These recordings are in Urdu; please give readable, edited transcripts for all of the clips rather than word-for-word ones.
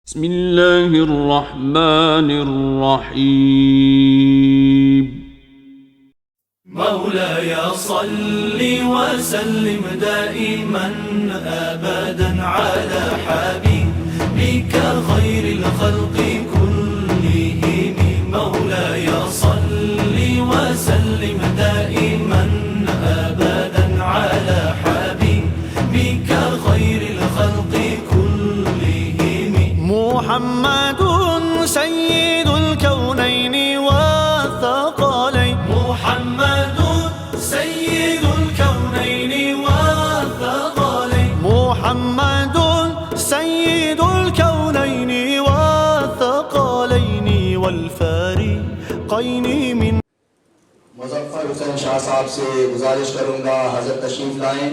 بسم الله الرحمن الرحيم. مولاي صل وسلم دائما أبدا على حبيبك خير الخلق كلهم. مولاي صل وسلم دائما أبدا على حبيبك خير الخلق كلهم. محمد سيد الكونين والثقلين. محمد سيد الكونين والثقلين. محمد سيد الكونين والثقلين والفارقين من. مظفر حسین شاہ صاحب سے گزارش کروں گا حضرت تشریف لائیں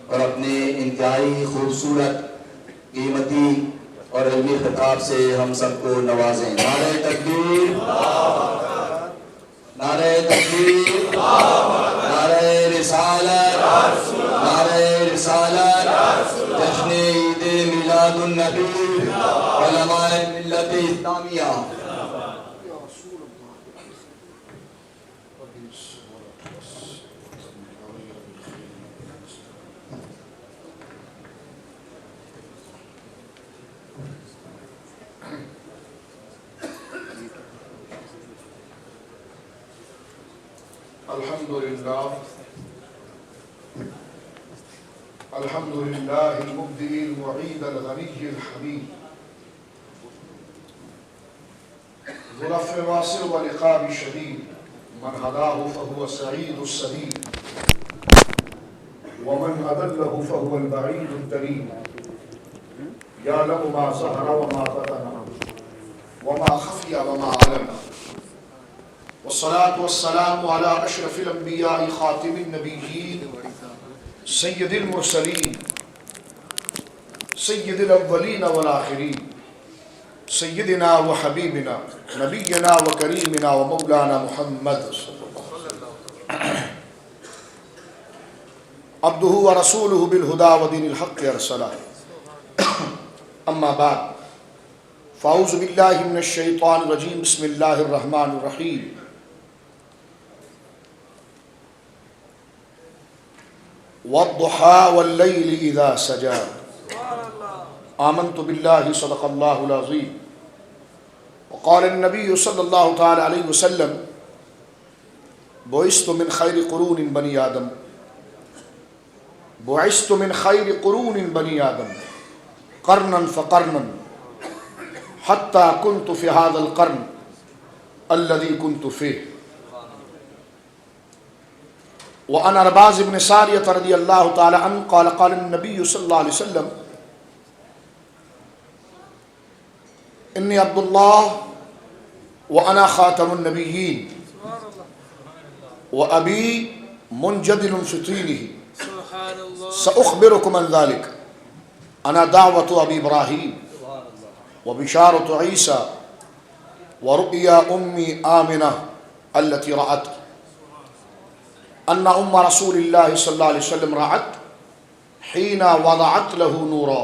اور اپنے انتہائی خوبصورت قیمتی اور علمی خطاب سے ہم سب کو نوازیں. نعرہ تکبیر، نعرہ تکبیر، نعرہ رسالت، نعرہ رسالت، جشن عید میلاد النبی، علماء ملت اسلامیہ. الحمد لله المبدئ المعيد الغني الحميد ذو العفو الواسع والعقاب الشديد. من هداه فهو السعيد السديد ومن أضله فهو البعيد الدليل. يعلم ما ظهر وما بطن وما خفي وما علن. والصلاة والسلام على أشرف الأنبياء خاتم النبيين سيد المرسلين سيد الأولين والآخرين سيدنا وحبيبنا نبينا وكريمنا ومولانا محمد عبده ورسوله بالهدى ودين الحق أرسله. أما بعد فأعوذ بالله من الشيطان الرجيم. بسم الله الرحمن الرحيم. والضحى والليل إذا سجى. آمنت بالله صدق الله العظيم. وقال النبي صلى الله تعالى عليه وسلم بعثت من خير قرون بني آدم بعثت من خير قرون بني آدم قرنا فقرنا حتى كنت في هذا القرن الذي كنت فيه. وعن عرباض بن ساریہ رضی اللہ تعالی عنہ قال قال النبي صلی اللہ علیہ وسلم انی عبد اللہ وانا خاتم النبیین وابی منجدل في طینه سأخبركم عن ذلك. انا دعوة ابی ابراہیم وبشارة عیسیٰ ورؤیا امی آمنہ التي رأت ان ام رسول اللہ صلی اللہ علیہ وسلم رأت حين وضعت له نورا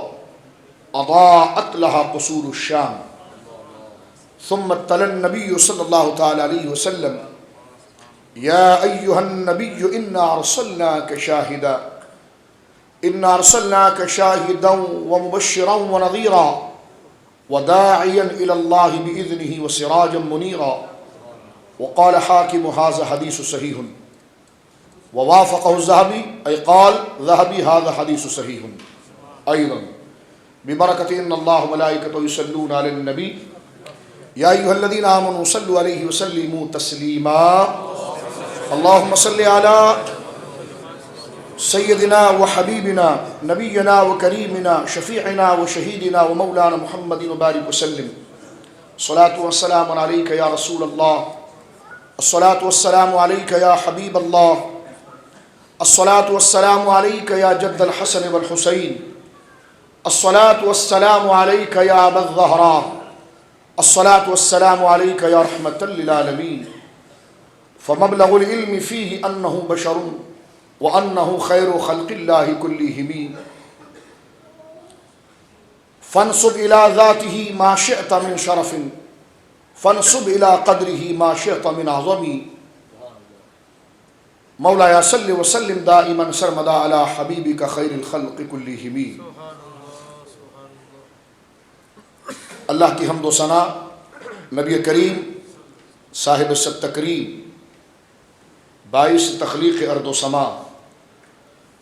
اضاءت لها قصور الشام. ثم تلا النبي صلی اللہ تعالی علیہ وسلم يا أيها النبي إنا أرسلناك شاهدا ومبشرا ونذيرا وداعيا إلى الله بإذنه وسراجا منيرا. وقال حاكم هذا حديث صحيح ووافقه الذهبي أي قال ذهبي هذا حديث صحيح. أيضا ببركة إن الله ملائكته يصلون على النبي يا أيها الذين آمنوا صلوا عليه وسلموا تسليما. اللهم صل على سيدنا وحبيبنا نبينا وكريمنا شفيعنا وشهيدنا ومولانا محمد وبارك وسلم. الصلاة والسلام عليك يا رسول الله. الصلاة والسلام عليك يا حبيب الله. الصلاة والسلام عليك يا جد الحسن والحسين. الصلاة والسلام عليك يا أبا الزهراء. الصلاة والسلام عليك يا رحمة للعالمين. فمبلغ العلم فيه أنه بشر وأنه خير خلق الله كلهم. فانصب الى ذاته ما شئت من شرف فانصب الى قدره ما شئت من عظم مولایا صلی وسلم دائما سرمدا علی حبیبک خیر الخلق کلہم۔ اللہ کی حمد و ثنا نبی کریم صاحب ست تکریم باعث تخلیق ارض و سما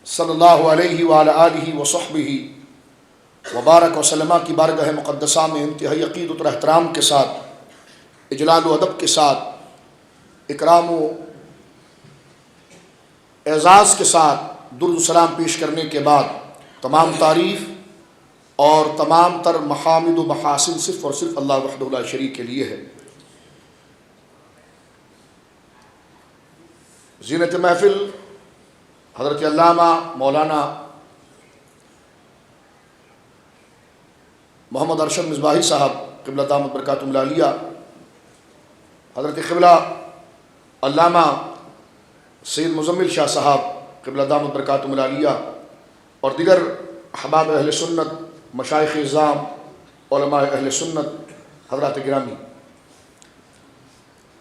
صلی اللہ علیہ وعلی آلہ وصحبہ وبارک وسلم کی بارگاہ مقدسہ میں انتہائی عقیدت اور احترام کے ساتھ، اجلال و ادب کے ساتھ، اکرام و اعزاز کے ساتھ درود و سلام پیش کرنے کے بعد تمام تعریف اور تمام تر محامد و محاسن صرف اور صرف اللہ وحدہ لا شریک کے لیے ہے۔ زینت محفل حضرت علامہ مولانا محمد ارشد مصباحی صاحب قبلہ دامت برکاتہم العالیہ، حضرت قبلہ علامہ سید مزمل شاہ صاحب قبلہ دامت برکاتہم العالیہ اور دیگر احباب اہل سنت، مشائخ اعظام، علماء اہل سنت حضرات گرامی،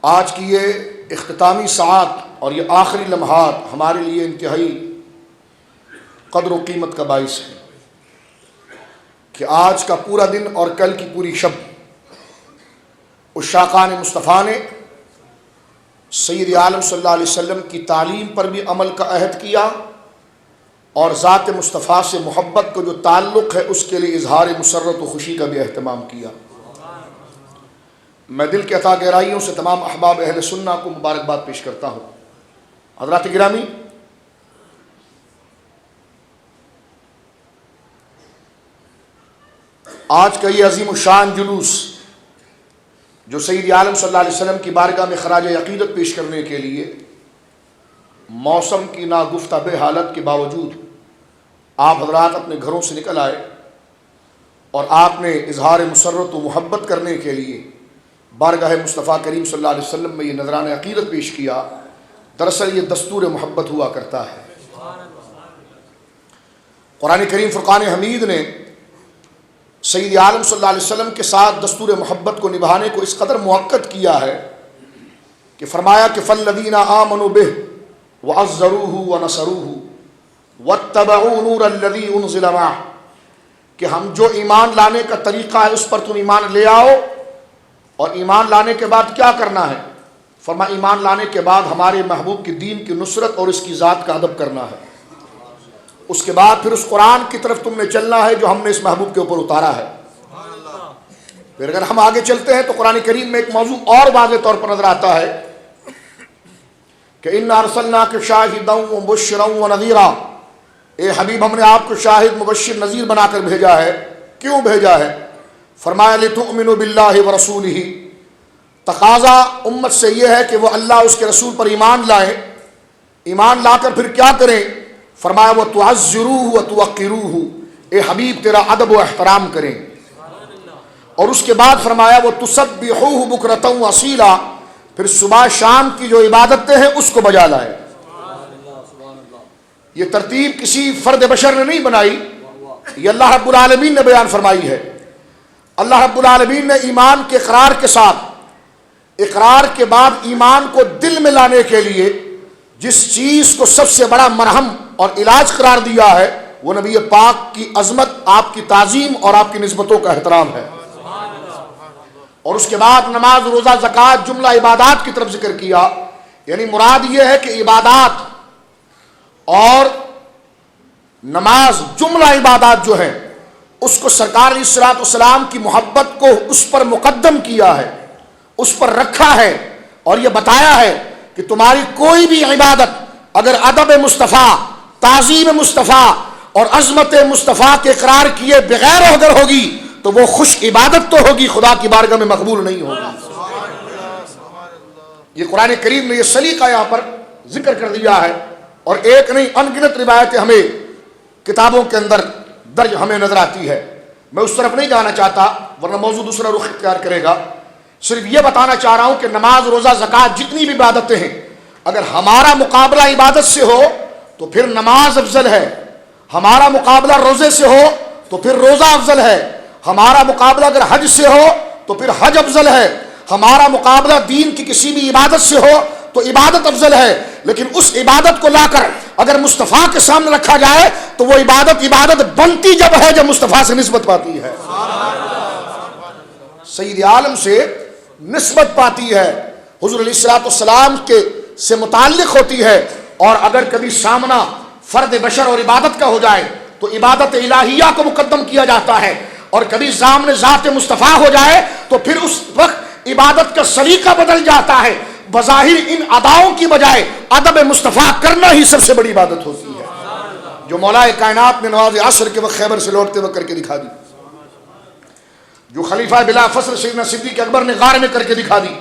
آج کی یہ اختتامی ساعات اور یہ آخری لمحات ہمارے لیے انتہائی قدر و قیمت کا باعث ہے کہ آج کا پورا دن اور کل کی پوری شب عشاقان مصطفیٰ نے سید عالم صلی اللہ علیہ وسلم کی تعلیم پر بھی عمل کا عہد کیا اور ذات مصطفیٰ سے محبت کو جو تعلق ہے اس کے لیے اظہار مسرت و خوشی کا بھی اہتمام کیا۔ میں دل کے عطا گہرائیوں سے تمام احباب اہل سنہ کو مبارکباد پیش کرتا ہوں۔ حضرات گرامی، آج کا یہ عظیم الشان جلوس جو سید عالم صلی اللہ علیہ وسلم کی بارگاہ میں خراج عقیدت پیش کرنے کے لیے موسم کی ناگفتہ حالت کے باوجود آپ حضرات اپنے گھروں سے نکل آئے اور آپ نے اظہار مسرت و محبت کرنے کے لیے بارگاہ مصطفیٰ کریم صلی اللہ علیہ وسلم میں یہ نذران عقیدت پیش کیا، دراصل یہ دستور محبت ہوا کرتا ہے۔ قرآن کریم فرقان حمید نے سید عالم صلی اللہ علیہ وسلم کے ساتھ دستور محبت کو نبھانے کو اس قدر موقت کیا ہے کہ فرمایا کہ فالذین آمنوا بہ وعزروہ ونصروہ واتبعوا نور الذی انزل معہ، کہ ہم جو ایمان لانے کا طریقہ ہے اس پر تم ایمان لے آؤ، اور ایمان لانے کے بعد کیا کرنا ہے؟ فرمایا ایمان لانے کے بعد ہمارے محبوب کی دین کی نصرت اور اس کی ذات کا ادب کرنا ہے، اس کے بعد پھر اس قرآن کی طرف تم نے چلنا ہے جو ہم نے اس محبوب کے اوپر اتارا ہے۔ پھر اگر ہم آگے چلتے ہیں تو قرآن کریم میں ایک موضوع اور واضح طور پر نظر آتا ہے کہ اِنَّا أَرْسَلْنَاكَ شَاهِدًا وَمُبَشِّرًا وَنَذِيرًا، اے حبیب ہم نے آپ کو شاہد مبشر نذیر بنا کر بھیجا ہے۔ کیوں بھیجا ہے؟ فرمایا لِتُؤْمِنُوا بِاللَّهِ وَرَسُولِهِ، تقاضا امت سے یہ ہے کہ وہ اللہ اس کے رسول پر ایمان لائیں، ایمان لا کر پھر کیا کریں؟ فرمایا وَتُعَزِّرُوهُ وَتُوَقِّرُوهُ، اے حبیب تیرا ادب و احترام کریں، اور اس کے بعد فرمایا وَتُسَبِّحُوهُ بُكْرَةً وَأَصِيلًا، پھر صبح شام کی جو عبادتیں ہیں اس کو بجا لائیں۔ یہ ترتیب کسی فرد بشر نے نہیں بنائی، یہ اللہ رب العالمین نے بیان فرمائی ہے۔ اللہ رب العالمین نے ایمان کے اقرار کے ساتھ، اقرار کے بعد ایمان کو دل میں لانے کے لیے جس چیز کو سب سے بڑا مرہم اور علاج قرار دیا ہے وہ نبی پاک کی عظمت، آپ کی تعظیم اور آپ کی نسبتوں کا احترام ہے۔ اور اس کے بعد نماز، روزہ، زکوٰۃ، جملہ عبادات کی طرف ذکر کیا، یعنی مراد یہ ہے کہ عبادات اور نماز، جملہ عبادات جو ہے اس کو سرکار علیہ الصلوۃ والسلام کی محبت کو اس پر مقدم کیا ہے، اس پر رکھا ہے، اور یہ بتایا ہے کہ تمہاری کوئی بھی عبادت اگر ادب مصطفیٰ، تعظیم مصطفیٰ اور عظمت مصطفیٰ کے اقرار کیے بغیر اگر ہوگی تو وہ خوش عبادت تو ہوگی، خدا کی بارگاہ میں مقبول نہیں ہوگی۔ یہ قرآن کریم نے یہ سلیقہ یہاں پر ذکر کر دیا ہے، اور ایک نہیں ان گنت روایتیں ہمیں کتابوں کے اندر درج ہمیں نظر آتی ہے۔ میں اس طرف نہیں جانا چاہتا ورنہ موضوع دوسرا رخ اختیار کرے گا، صرف یہ بتانا چاہ رہا ہوں کہ نماز، روزہ، زکوٰۃ، جتنی بھی عبادتیں ہیں اگر ہمارا مقابلہ عبادت سے ہو تو پھر نماز افضل ہے، ہمارا مقابلہ روزے سے ہو تو پھر روزہ افضل ہے، ہمارا مقابلہ اگر حج سے ہو تو پھر حج افضل ہے، ہمارا مقابلہ دین کی کسی بھی عبادت سے ہو تو عبادت افضل ہے، لیکن اس عبادت کو لا کر اگر مصطفیٰ کے سامنے رکھا جائے تو وہ عبادت بنتی جب ہے جب مصطفیٰ سے نسبت پاتی ہے، سید عالم سے نسبت پاتی ہے، حضور علیہ الصلوۃ والسلام کے سے متعلق ہوتی ہے۔ اور اگر کبھی سامنا فرد بشر اور عبادت کا ہو جائے تو عبادت الہیہ کو مقدم کیا جاتا ہے، اور کبھی سامنے ذات مصطفیٰ ہو جائے تو پھر اس وقت عبادت کا سلیقہ بدل جاتا ہے، بظاہر ان اداؤں کی بجائے ادب مصطفیٰ کرنا ہی سب سے بڑی عبادت ہوتی ہے، جو مولا کائنات نے نماز عصر کے وقت خیبر سے لوٹتے وقت کر کے دکھا دی، جو خلیفہ بلا فصل سیدنا صدیق اکبر نے غار میں کر کے دکھا دی،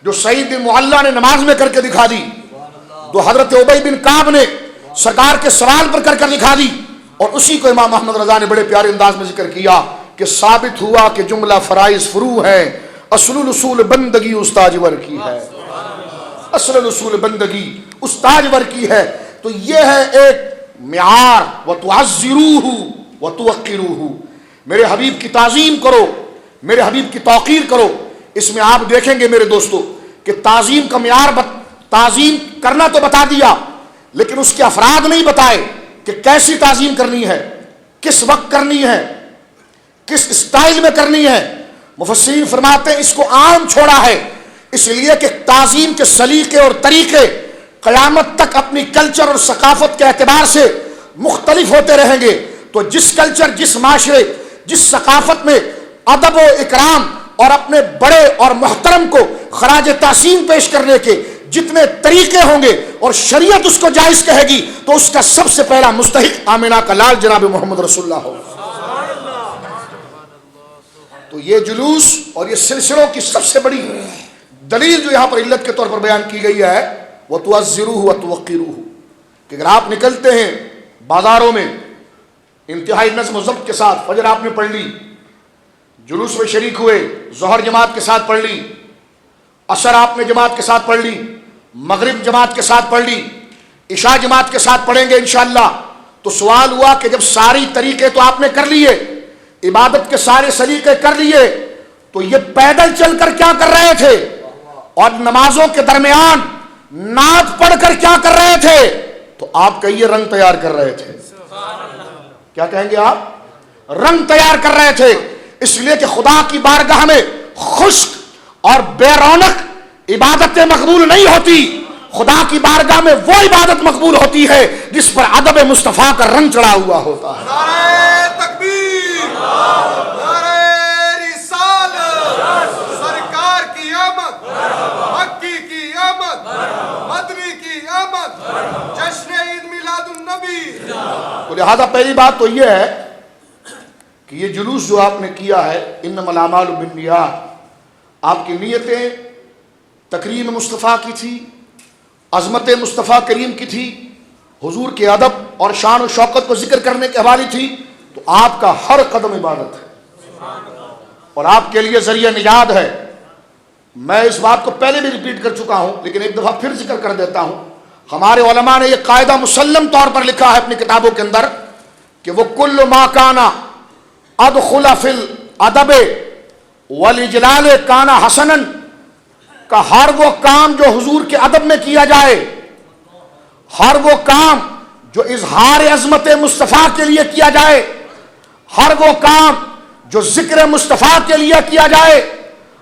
جو سعید بن معلہ نے نماز میں کر کے دکھا دی، جو حضرت ابی بن کعب نے سرکار کے سوال پر کر دکھا دی، اور اسی کو امام محمد رضا نے بڑے پیارے انداز میں ذکر کیا کہ ثابت ہوا کہ جملہ فرائض فروع ہے، اصل الاصول بندگی استاجور کی ہے، اصل الاصول بندگی استاجور کی ہے۔ تو یہ ہے ایک معیار، وتعزروہ وتوقروہ، میرے حبیب کی تعظیم کرو، میرے حبیب کی توقیر کرو۔ اس میں آپ دیکھیں گے میرے دوستو کہ تعظیم کا معیار تعظیم کرنا تو بتا دیا، لیکن اس کے افراد نہیں بتائے کہ کیسی تعظیم کرنی ہے، کس وقت کرنی ہے، کس اسٹائل میں کرنی ہے۔ مفسرین فرماتے ہیں اس کو عام چھوڑا ہے اس لیے کہ تعظیم کے سلیقے اور طریقے قیامت تک اپنی کلچر اور ثقافت کے اعتبار سے مختلف ہوتے رہیں گے، تو جس کلچر، جس معاشرے، جس ثقافت میں ادب و اکرام اور اپنے بڑے اور محترم کو خراج تحسین پیش کرنے کے جتنے طریقے ہوں گے اور شریعت اس کو جائز کہے گی تو اس کا سب سے پہلا مستحق آمنہ کا لال جناب محمد رسول اللہ ہو۔ تو یہ جلوس اور یہ سلسلوں کی سب سے بڑی دلیل جو یہاں پر علت کے طور پر بیان کی گئی ہے وہ وَتُعَزِّرُوهُ وَتُوَقِّرُوهُ، کہ اگر آپ نکلتے ہیں بازاروں میں انتہائی نظم و ضبط کے ساتھ، فجر آپ نے پڑھ لی، جلوس میں شریک ہوئے، ظہر جماعت کے ساتھ پڑھ لی، عصر آپ نے جماعت کے ساتھ پڑھ لی، مغرب جماعت کے ساتھ پڑھ لی، عشاء جماعت کے ساتھ پڑھیں گے انشاءاللہ، تو سوال ہوا کہ جب ساری طریقے تو آپ نے کر لیے، عبادت کے سارے سلیقے کر لیے، تو یہ پیدل چل کر کیا کر رہے تھے اور نمازوں کے درمیان نعت پڑھ کر کیا کر رہے تھے؟ تو آپ کہیے رنگ تیار کر رہے تھے۔ کیا کہیں گے آپ؟ رنگ تیار کر رہے تھے، اس لیے کہ خدا کی بارگاہ میں خشک اور بے رونق عبادتیں مقبول نہیں ہوتی، خدا کی بارگاہ میں وہ عبادت مقبول ہوتی ہے جس پر ادب مصطفیٰ کا رنگ چڑھا ہوا ہوتا ہے۔ نعرہ تکبیر، نعرہ رسالت، سرکار کی آمد، مکی کی آمد، مدنی کی آمد، جشن عید میلاد النبی۔ تو لہذا پہلی بات تو یہ ہے کہ یہ جلوس جو آپ نے کیا ہے انما الاعمال بالنیات، آپ کی نیتیں تکریم مصطفیٰ کی تھی، عظمت مصطفیٰ کریم کی تھی، حضور کے ادب اور شان و شوکت کو ذکر کرنے کے حوالے تھی، تو آپ کا ہر قدم عبادت ہے اور آپ کے لیے ذریعہ نجات ہے۔ میں اس بات کو پہلے بھی ریپیٹ کر چکا ہوں لیکن ایک دفعہ پھر ذکر کر دیتا ہوں، ہمارے علماء نے یہ قاعدہ مسلم طور پر لکھا ہے اپنی کتابوں کے اندر کہ وہ کل ما کانا ادخل فی الادب والاجلال کانا حسنا، کا ہر وہ کام جو حضور کے ادب میں کیا جائے، ہر وہ کام جو اظہار عظمت مصطفیٰ کے لیے کیا جائے، ہر وہ کام جو ذکر مصطفیٰ کے لیے کیا جائے،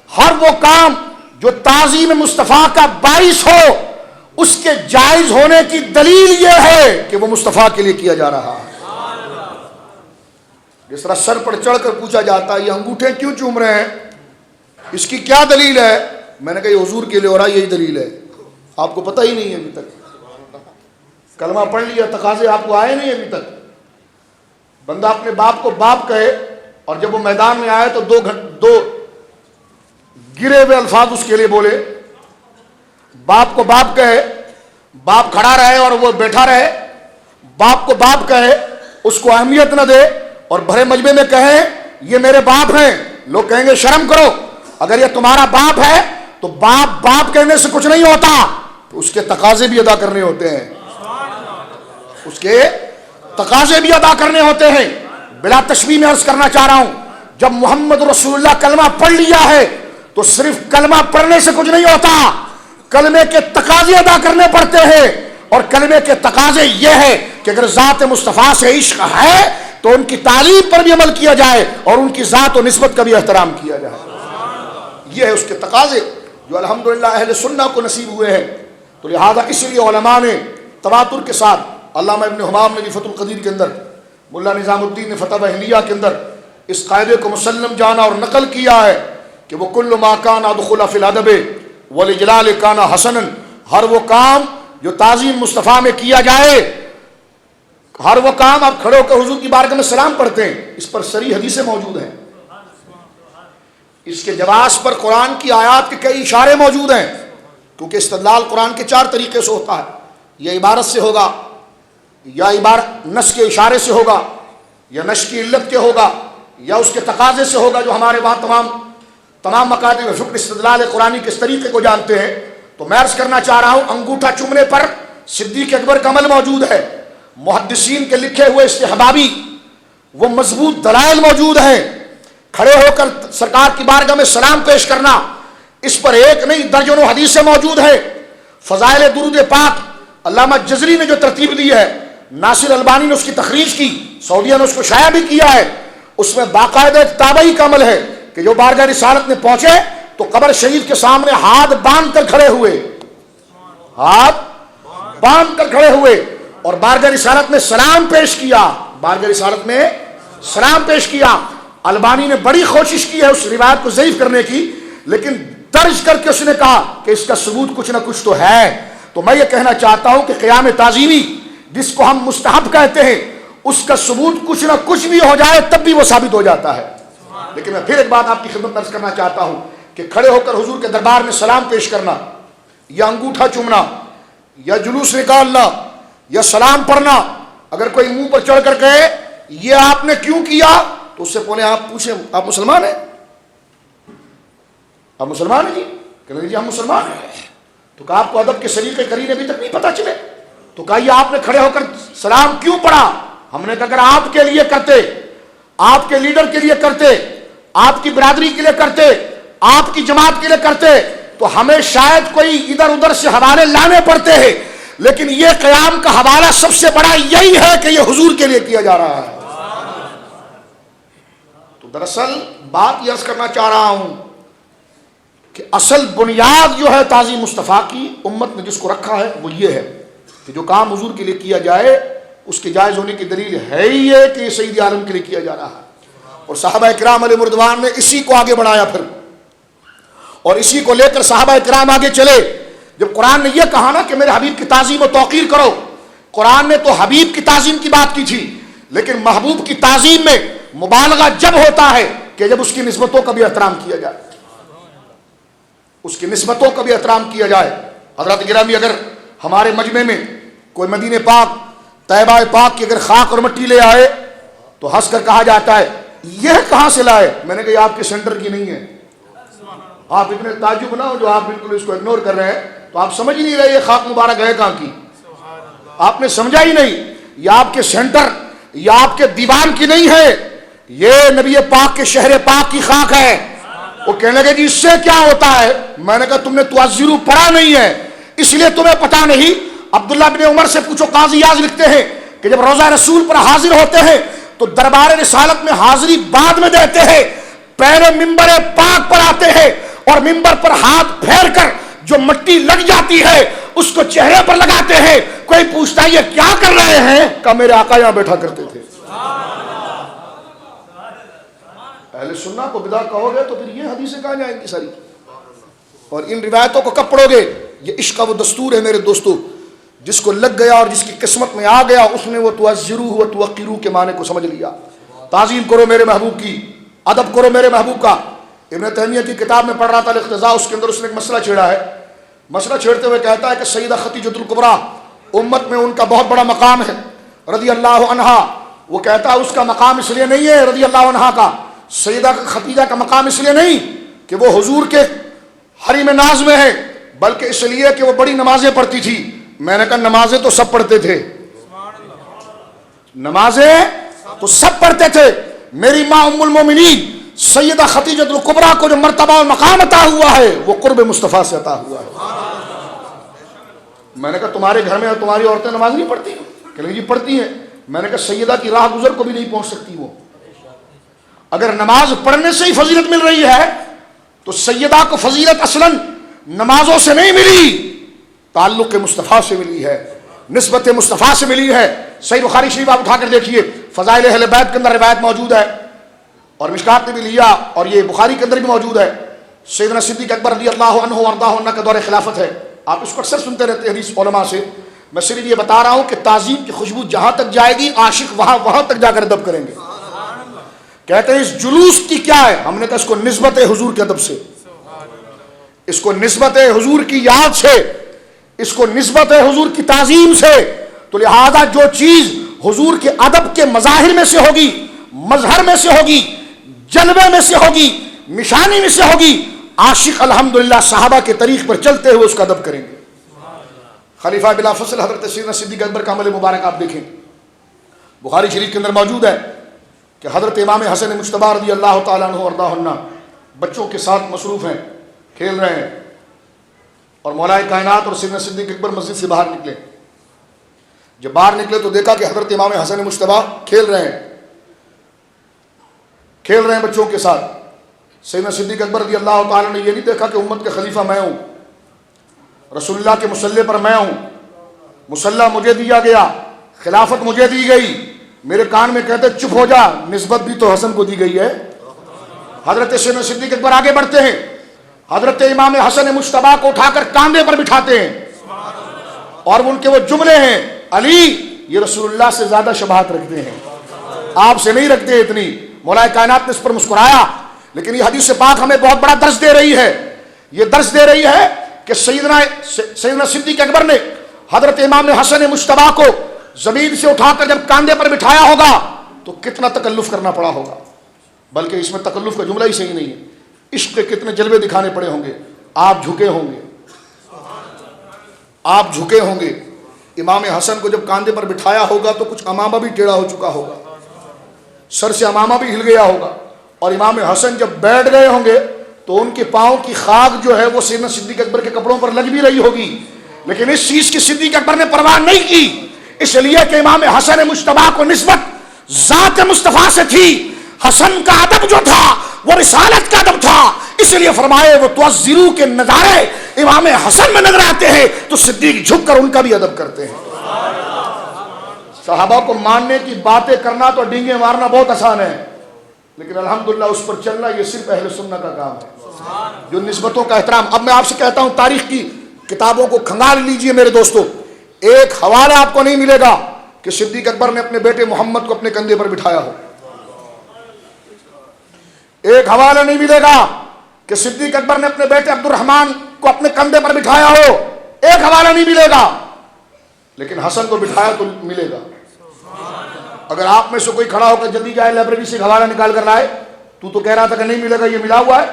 ہر وہ کام جو تعظیم مصطفیٰ کا باعث ہو، اس کے جائز ہونے کی دلیل یہ ہے کہ وہ مصطفیٰ کے لیے کیا جا رہا ہے۔ جس طرح سر پر چڑھ کر پوچھا جاتا ہے یہ انگوٹھے کیوں چوم رہے ہیں، اس کی کیا دلیل ہے؟ میں نے کہا یہ حضور کے لیے ہو رہا ہے، یہی دلیل ہے۔ آپ کو پتہ ہی نہیں ہے ابھی تک، کلمہ پڑھ لیا، تقاضے آپ کو آئے نہیں ابھی تک۔ بندہ اپنے باپ کو باپ کہے اور جب وہ میدان میں آئے تو دو گرے ہوئے الفاظ اس کے لیے بولے، باپ کو باپ کہے، باپ کھڑا رہے اور وہ بیٹھا رہے، باپ کو باپ کہے، اس کو اہمیت نہ دے اور بھرے مجمع میں کہیں یہ میرے باپ ہیں، لوگ کہیں گے شرم کرو، اگر یہ تمہارا باپ ہے تو باپ باپ کہنے سے کچھ نہیں ہوتا، تو اس کے تقاضے بھی ادا کرنے ہوتے ہیں، اس کے تقاضے بھی ادا کرنے ہوتے ہیں۔ بلا تشبیہ میں عرض کرنا چاہ رہا ہوں، جب محمد رسول اللہ کلمہ پڑھ لیا ہے تو صرف کلمہ پڑھنے سے کچھ نہیں ہوتا، کلمے کے تقاضے ادا کرنے پڑتے ہیں، اور کلمے کے تقاضے یہ ہے کہ اگر ذات مصطفیٰ سے عشق ہے تو ان کی تعلیم پر بھی عمل کیا جائے اور ان کی ذات و نسبت کا بھی احترام کیا جائے۔ یہ ہے اس کے تقاضے جو الحمدللہ اہل سنہ کو نصیب ہوئے ہیں۔ تو لہذا اس لیے علماء نے تواتر کے ساتھ، علامہ ابن حمام نے بھی فتح القدیر کے اندر، ملا نظام الدین نے فتح بہلیہ کے اندر اس قاعدے کو مسلم جانا اور نقل کیا ہے کہ وہ کل ما کان ادخل فی الادب ولجلال کان حسنا، ہر وہ کام جو تعظیم مصطفیٰ میں کیا جائے، ہر وہ کام آپ کھڑے ہو کر حضور کی بارگاہ میں سلام پڑھتے ہیں، اس پر صریح حدیثیں موجود ہیں، اس کے جواز پر قرآن کی آیات کے کئی اشارے موجود ہیں، کیونکہ استدلال قرآن کے 4 طریقے سے ہوتا ہے، یا عبارت سے ہوگا، یا عبارت نص کے اشارے سے ہوگا، یا نص کی علت کے ہوگا، یا اس کے تقاضے سے ہوگا، جو ہمارے وہاں تمام مکاتب فقہ استدلال قرآنی کے اس طریقے کو جانتے ہیں۔ تو میں عرض کرنا چاہ رہا ہوں، انگوٹھا چومنے پر صدیق اکبر کا عمل موجود ہے، محدثین کے لکھے ہوئے استحبابی وہ مضبوط دلائل موجود ہیں، کھڑے ہو کر سرکار کی بارگاہ میں سلام پیش کرنا، اس پر ایک نہیں درجنوں حدیثیں موجود ہیں۔ فضائل درود پاک علامہ جزری نے جو ترتیب دی ہے، ناصر البانی نے اس کی تخریج کی، سعودیہ نے اس کو شائع بھی کیا ہے، اس میں باقاعدہ ایک تابعی کا عمل ہے کہ جو بارگاہ رسالت میں پہنچے تو قبر شریف کے سامنے ہاتھ باندھ کر کھڑے ہوئے، ہاتھ باندھ کر کھڑے ہوئے اور بارگاہ رسالت میں سلام پیش کیا، بارگاہ رسالت میں سلام پیش کیا۔ البانی نے بڑی کوشش کی ہے اس روایت کو ضعیف کرنے کی، لیکن درج کر کے اس نے کہا کہ اس کا ثبوت کچھ نہ کچھ تو ہے۔ تو میں یہ کہنا چاہتا ہوں کہ قیام تعظیمی جس کو ہم مستحب کہتے ہیں، اس کا ثبوت کچھ نہ کچھ بھی ہو جائے تب بھی وہ ثابت ہو جاتا ہے۔ لیکن میں پھر ایک بات آپ کی خدمت میں عرض کرنا چاہتا ہوں کہ کھڑے ہو کر حضور کے دربار میں سلام پیش کرنا، یا انگوٹھا چومنا، یا جلوس نکالنا، یا سلام پڑھنا، اگر کوئی منہ پر چڑھ کر کہے یہ آپ نے کیوں کیا تو اس سے پہلے آپ پوچھیں آپ مسلمان ہیں؟ آپ مسلمان ہیں؟ جی کہ جی ہم مسلمان ہیں۔ تو کہا آپ کو ادب کے سلیقے قرینے ابھی تک نہیں پتہ چلے؟ تو کہا یہ آپ نے کھڑے ہو کر سلام کیوں پڑھا؟ ہم نے کہا اگر آپ کے لیے کرتے، آپ کے لیڈر کے لیے کرتے، آپ کی برادری کے لیے کرتے، آپ کی جماعت کے لیے کرتے تو ہمیں شاید کوئی ادھر ادھر سے حوالے لانے پڑتے ہیں، لیکن یہ قیام کا حوالہ سب سے بڑا یہی ہے کہ یہ حضور کے لیے کیا جا رہا ہے۔ تو دراصل بات یہ عرض کرنا چاہ رہا ہوں کہ اصل بنیاد جو ہے تعظیم مصطفیٰ کی امت نے جس کو رکھا ہے وہ یہ ہے کہ جو کام حضور کے لیے کیا جائے اس کے جائز ہونے کی دلیل ہے ہی یہ کہ یہ سید عالم کے لیے کیا جا رہا ہے، اور صحابہ کرام علیہ رضوان نے اسی کو آگے بڑھایا پھر، اور اسی کو لے کر صحابہ کرام آگے چلے۔ جب قرآن نے یہ کہا نا کہ میرے حبیب کی تعظیم و توقیر کرو، قرآن نے تو حبیب کی تعظیم کی بات کی تھی، لیکن محبوب کی تعظیم میں مبالغہ جب ہوتا ہے کہ جب اس کی نسبتوں کا بھی احترام کیا جائے، اس کی نسبتوں کا بھی احترام کیا جائے۔ حضرات گرامی، اگر ہمارے مجمع میں کوئی مدینہ پاک طیبہ پاک کی اگر خاک اور مٹی لے آئے تو ہنس کر کہا جاتا ہے یہ کہاں سے لائے؟ میں نے کہا یہ آپ کے سینٹر کی نہیں ہے۔ آپ اتنے تعجب نہ ہو جو آپ بالکل اس کو اگنور کر رہے ہیں، تو آپ سمجھ ہی نہیں رہے یہ خاک مبارک ہے کہاں کی، آپ نے سمجھا ہی نہیں۔ یہ آپ کے سینٹر یا آپ کے دیوان کی نہیں ہے، یہ نبی پاک کے شہر پاک کی خاک ہے۔ وہ کہنے لگے جی اس سے کیا ہوتا ہے؟ میں نے کہا تم نے تعزیرو پڑھا نہیں ہے اس لیے تمہیں پتہ نہیں۔ عبداللہ بن عمر سے پوچھو، قاضی یاز لکھتے ہیں کہ جب روضہ رسول پر حاضر ہوتے ہیں تو دربار رسالت میں حاضری بعد میں دیتے ہیں، پہلے ممبر پاک پر آتے ہیں اور ممبر پر ہاتھ پھیر کر جو مٹی لگ جاتی ہے اس کو چہرے پر لگاتے ہیں۔ کوئی پوچھتا ہے یہ کیا کر رہے ہیں؟ کہ میرے آقا یہاں بیٹھا کرتے تھے۔ اہل سنہ کو بدعت کہو گے تو پھر یہ حدیثیں کہاں جائیں گی ساری؟ اور ان روایتوں کو کب پڑھو گے؟ یہ عشق کا وہ دستور ہے میرے دوستو، جس کو لگ گیا اور جس کی قسمت میں آ گیا اس نے وہ تعزروہ و توقروہ کے معنی کو سمجھ لیا۔ تعظیم کرو میرے محبوب کی، ادب کرو میرے محبوب کا۔ ابن تیمیہ کی کتاب میں پڑھ رہا تھا الاقتضاء، اس کے اندر اس نے ایک مسئلہ چھیڑا ہے۔ مسئلہ چھیڑتے ہوئے کہتا ہے کہ سیدہ خدیجہ الکبریٰ امت میں ان کا بہت بڑا مقام ہے رضی اللہ عنہا۔ وہ کہتا ہے اس کا مقام اس لیے نہیں ہے رضی اللہ عنہا کا، سیدہ خدیجہ کا مقام اس لیے نہیں کہ وہ حضور کے حریم ناز میں ہے، بلکہ اس لیے کہ وہ بڑی نمازیں پڑھتی تھی۔ میں نے کہا نمازیں تو سب پڑھتے تھے، نمازیں تو سب پڑھتے تھے میری ماں ام المومنین سیدہ خدیجہ الکبریٰ کو جو مرتبہ اور مقام عطا ہوا ہے وہ قرب مصطفیٰ سے عطا ہوا ہے۔ میں نے کہا تمہارے گھر میں اور تمہاری عورتیں نماز نہیں پڑھتی ہیں؟ کہ جی پڑھتی ہیں۔ میں نے کہا سیدہ کی راہ گزر کو بھی نہیں پہنچ سکتی وہ۔ اگر نماز پڑھنے سے ہی فضیلت مل رہی ہے تو سیدہ کو فضیلت اصلاً نمازوں سے نہیں ملی، تعلق مصطفیٰ سے ملی ہے، نسبت مصطفیٰ سے ملی ہے۔ صحیح بخاری شریف آپ اٹھا کر دیکھیے، فضائل اہل بیت کے اندر روایت موجود ہے، اور مشکات نے بھی لیا، اور یہ بخاری کے اندر بھی موجود ہے۔ سیدنا صدیق اکبر رضی اللہ عنہ وارضاہ عنہ کا دور خلافت ہے، آپ اس کو اکثر سنتے رہتے ہیں حدیث علماء سے۔ میں صرف یہ بتا رہا ہوں کہ تعظیم کی خوشبو جہاں تک جائے گی عاشق وہاں تک جا کر ادب کریں گے۔ کہتے ہیں اس جلوس کی کیا ہے؟ ہم نے کہا اس کو نسبت حضور کے ادب سے، اس کو نسبت حضور کی یاد سے، اس کو نسبت حضور کی تعظیم سے۔ تو لہذا جو چیز حضور کے ادب کے مظاہر میں سے ہوگی، مظہر میں سے ہوگی، جلوے میں سے ہوگی، نشانی میں سے ہوگی، عاشق الحمدللہ صحابہ کے طریق پر چلتے ہوئے اس کا ادب کریں گے۔ خلیفہ بلا فصل حضرت سیدنا صدیق اکبر کا عمل مبارک آپ دیکھیں، بخاری شریف کے اندر موجود ہے کہ حضرت امام حسن مجتبی رضی اللہ تعالیٰ عنہ وارضاہ عنہ بچوں کے ساتھ مصروف ہیں، کھیل رہے ہیں، اور مولا کائنات اور سیدنا صدیق اکبر مسجد سے باہر نکلے۔ جب باہر نکلے تو دیکھا کہ حضرت امام حسن مجتبی کھیل رہے ہیں بچوں کے ساتھ۔ سیدنا صدیق اکبر رضی اللہ تعالیٰ نے یہ نہیں دیکھا کہ امت کے خلیفہ میں ہوں، رسول اللہ کے مصلی پر میں ہوں، مصلی مجھے دیا گیا، خلافت مجھے دی گئی، میرے کان میں کہتے چپ ہو جا، نسبت بھی تو حسن کو دی گئی ہے۔ حضرت سیدنا صدیق اکبر آگے بڑھتے ہیں، حضرت امام حسن مجتبی کو اٹھا کر کاندھے پر بٹھاتے ہیں، اور ان کے وہ جملے ہیں، علی یہ رسول اللہ سے زیادہ شباہت رکھتے ہیں، آپ سے نہیں رکھتے اتنی۔ مولا کائنات نے اس پر مسکرایا۔ لیکن یہ حدیث پاک ہمیں بہت بڑا درس دے رہی ہے، یہ درس دے رہی ہے کہ سیدنا صدیق اکبر نے حضرت امام حسن مجتبی کو زمین سے اٹھا کر جب کاندھے پر بٹھایا ہوگا تو کتنا تکلف کرنا پڑا ہوگا، بلکہ اس میں تکلف کا جملہ ہی صحیح نہیں ہے، عشق کے کتنے جلوے دکھانے پڑے ہوں گے، آپ جھکے ہوں گے۔ امام حسن کو جب کاندھے پر بٹھایا ہوگا تو کچھ امامہ بھی ٹیڑھا ہو چکا ہوگا، سر سے امامہ بھی ہل گیا ہوگا، اور امام حسن جب بیٹھ گئے ہوں گے تو ان کے پاؤں کی خاک جو ہے وہ سیدنا صدیق اکبر کے کپڑوں پر لگ بھی رہی ہوگی، لیکن اس چیز کی صدیق اکبر نے پرواہ نہیں کی، اس لیے کہ امام حسن مجتبی کو نسبت ذات مصطفیٰ سے تھی۔ حسن کا ادب جو تھا وہ رسالت کا ادب تھا، اس لیے فرمائے وہ تعزرو کے نظارے امام حسن میں نظر آتے ہیں تو صدیق جھک کر ان کا بھی ادب کرتے ہیں۔ صحابہ کو ماننے کی باتیں کرنا تو ڈینگے مارنا بہت آسان ہے، لیکن الحمدللہ اس پر چلنا یہ صرف اہل سنت کا کام ہے، جو نسبتوں کا احترام۔ اب میں آپ سے کہتا ہوں تاریخ کی کتابوں کو کھنگال لیجئے میرے دوستو، ایک حوالہ آپ کو نہیں ملے گا کہ صدیق اکبر نے اپنے بیٹے محمد کو اپنے کندھے پر بٹھایا ہو، ایک حوالہ نہیں ملے گا کہ صدیق اکبر نے اپنے بیٹے عبد الرحمن کو اپنے کندھے پر بٹھایا ہو، ایک حوالہ نہیں ملے گا، لیکن حسن کو بٹھایا تو ملے گا۔ اگر آپ میں سے کوئی کھڑا ہو کر جلدی جائے لائبریری سے حوالہ نکال کر لائے، تو کہہ رہا تھا کہ نہیں ملے گا، یہ ملا ہوا ہے۔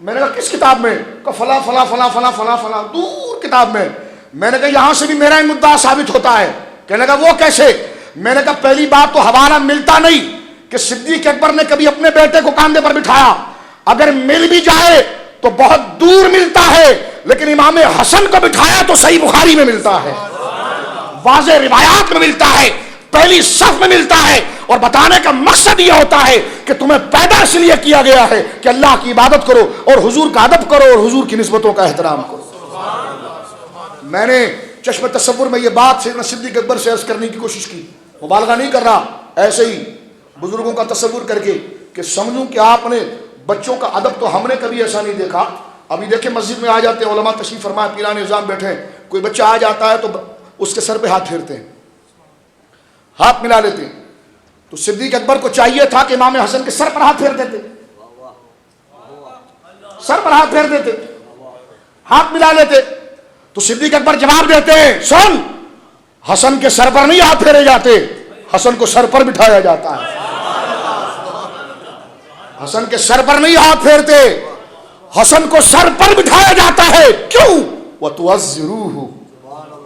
میں نے کہا کس کتاب میں؟ کہ فلاں فلاں فلاں فلاں فلاں فلاں دور کتاب میں۔ میں نے کہا یہاں سے بھی میرا مدعا ثابت ہوتا ہے۔ کہنے لگا وہ کیسے؟ میں نے کہا پہلی بات تو حوالہ ملتا نہیں کہ صدیق اکبر نے کبھی اپنے بیٹے کو کاندھے پر بٹھایا، اگر مل بھی جائے تو بہت دور ملتا ہے، لیکن امام حسن کو بٹھایا تو صحیح بخاری میں ملتا ہے، واضح روایات میں ملتا ہے، پہلی صف میں ملتا ہے، اور بتانے کا مقصد یہ ہوتا ہے کہ تمہیں پیدا اس لیے کیا گیا ہے کہ اللہ کی عبادت کرو اور حضور کا ادب کرو اور حضور کی نسبتوں کا احترام کرو۔ میں نے چشم تصور میں یہ بات سیدنا صدیق اکبر سے عرض کرنے کی کوشش کی، مبالغہ نہیں کر رہا، ایسے ہی بزرگوں کا تصور کر کے کہ سمجھوں کہ آپ نے بچوں کا ادب تو ہم نے کبھی ایسا نہیں دیکھا۔ ابھی دیکھیں مسجد میں آ جاتے ہیں علماء تشریف فرمائے، پیران نظام بیٹھے ہیں، کوئی بچہ آ جاتا ہے تو اس کے سر پہ ہاتھ پھیرتے ہیں، ہاتھ ملا لیتے ہیں۔ تو صدیق اکبر کو چاہیے تھا کہ امام حسن کے سر پر ہاتھ پھیر دیتے، سر پر ہاتھ پھیر دیتے، ہاتھ ملا لیتے۔ تو صدیق اکبر جواب دیتے ہیں سن، حسن کے سر پر نہیں ہاتھ پھیرے جاتے، حسن کو سر پر بٹھایا جاتا ہے، حسن کے سر پر نہیں ہاتھ پھیرتے، حسن کو سر پر بٹھایا جاتا ہے۔ کیوں؟ وَتُعَزِّرُوهُ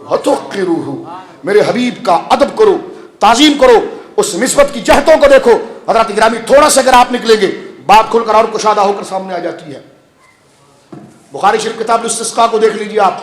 وَتُوقِّرُوهُ، میرے حبیب کا ادب کرو، تعظیم کرو، اس نسبت کی جہتوں کو دیکھو حضرات گرامی، تھوڑا سا اگر آپ نکلیں گے بات کھل کر اور کشادہ ہو کر سامنے آ جاتی ہے۔ بخاری شریف کتاب الاستسقاء کو دیکھ لیجیے آپ،